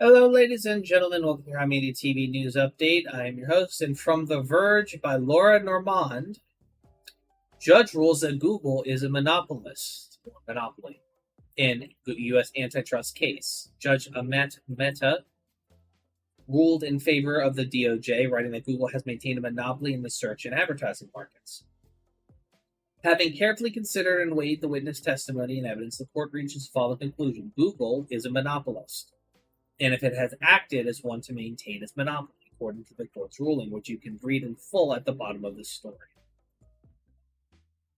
Hello, ladies and gentlemen. Welcome to HIMediaTV News Update. I am your host, and from The Verge by Laura Normand, judge rules that Google is a monopoly in U.S. antitrust case. Judge Amit Mehta ruled in favor of the DOJ, writing that Google has maintained a monopoly in the search and advertising markets. Having carefully considered and weighed the witness testimony and evidence, the court reaches the following conclusion: Google is a monopolist, and if it has acted as one to maintain its monopoly, according to the court's ruling, which you can read in full at the bottom of the story,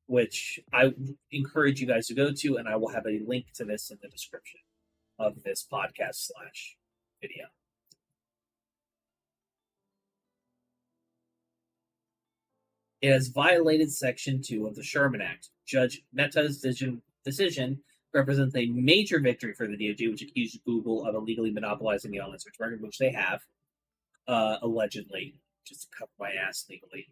which I encourage you guys to go to, and I will have a link to this in the description of this podcast / video. It has violated Section 2 of the Sherman Act. Judge Mehta's decision represents a major victory for the DOJ, which accused Google of illegally monopolizing the online search market, which they have, allegedly, just to cover my ass legally.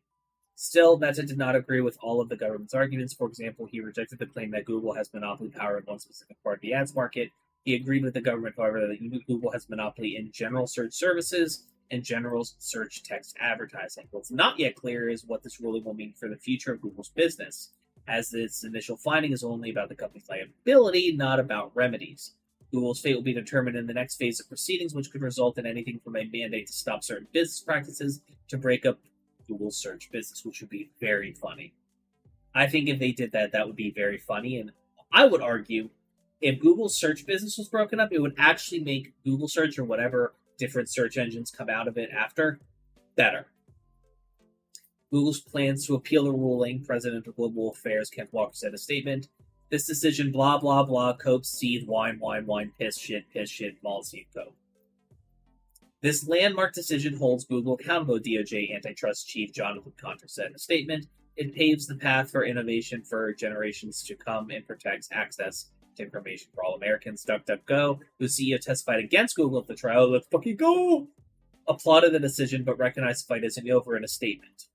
Still, Mehta did not agree with all of the government's arguments. For example, he rejected the claim that Google has monopoly power in one specific part of the ads market. He agreed with the government, however, that Google has monopoly in general search services and general search text advertising. What's not yet clear is what this ruling will mean for the future of Google's business, as its initial finding is only about the company's liability, not about remedies. Google's fate will be determined in the next phase of proceedings, which could result in anything from a mandate to stop certain business practices to break up Google's search business, which would be very funny. I think if they did that, that would be very funny, and I would argue if Google's search business was broken up, it would actually make Google search or whatever different search engines come out of it after better. Google's plans to appeal the ruling, President of Global Affairs Kent Walker said in a statement, "This decision, blah, blah, blah, coke, seed, wine, piss, shit, malt, seed, coke. This landmark decision holds Google accountable," DOJ antitrust chief Jonathan Conter said in a statement. "It paves the path for innovation for generations to come and protects access to information for all Americans." DuckDuckGo, whose CEO testified against Google at the trial, let's fucking go, applauded the decision but recognized the fight isn't over in a statement.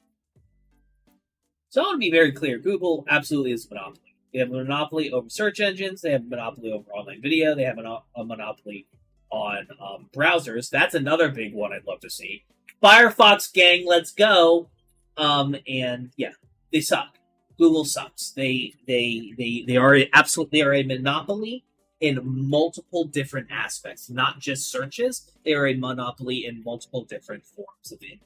So I want to be very clear. Google absolutely is a monopoly. They have a monopoly over search engines. They have a monopoly over online video. They have a monopoly on browsers. That's another big one I'd love to see. Firefox gang, let's go. And yeah, they suck. Google sucks. They are a monopoly in multiple different aspects, not just searches. They are a monopoly in multiple different forms of it.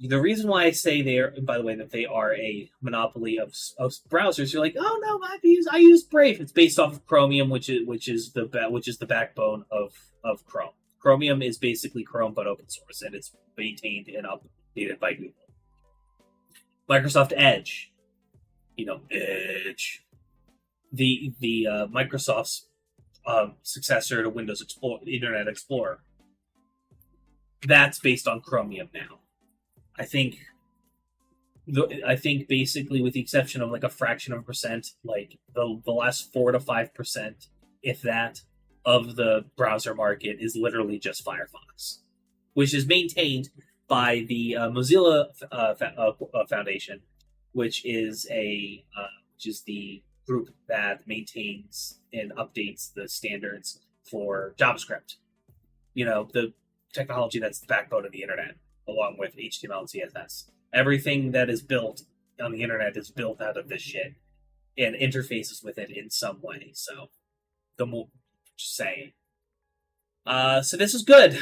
The reason why I say they are, by the way, that they are a monopoly of browsers, you're like, oh no, I use Brave. It's based off of Chromium, which is the backbone of Chrome. Chromium is basically Chrome but open source, and it's maintained and updated by Google. Microsoft Edge, Edge, the Microsoft's successor to Windows Internet Explorer. That's based on Chromium now. I think basically, with the exception of like a fraction of a percent, like the last 4 to 5%, if that, of the browser market is literally just Firefox, which is maintained by the Mozilla Foundation, which is the group that maintains and updates the standards for JavaScript. The technology that's the backbone of the internet, along with HTML and CSS. Everything that is built on the internet is built out of this shit and interfaces with it in some way. So, just saying. So this is good.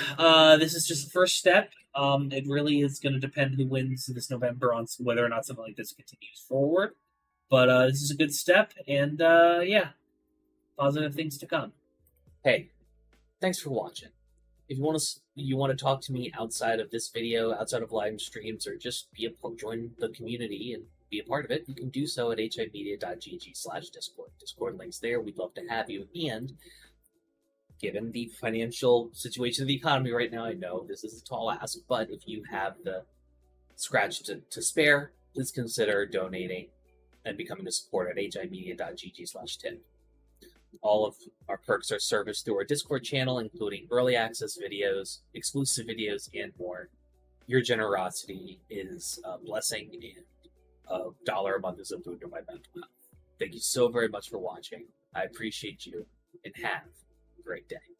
This is just the first step. It really is going to depend who wins this November on whether or not something like this continues forward. But this is a good step, and yeah, positive things to come. Hey, thanks for watching. If you want to talk to me outside of this video, outside of live streams, or just join the community and be a part of it, you can do so at HIMedia.gg/Discord. Discord links there. We'd love to have you. And given the financial situation of the economy right now, I know this is a tall ask, but if you have the scratch to spare, please consider donating and becoming a supporter at HIMedia.gg/tip. All of our perks are serviced through our Discord channel, including early access videos, exclusive videos, and more. Your generosity is a blessing, and $1 a month is a boon to my mental health. Thank you so very much for watching. I appreciate you, and have a great day.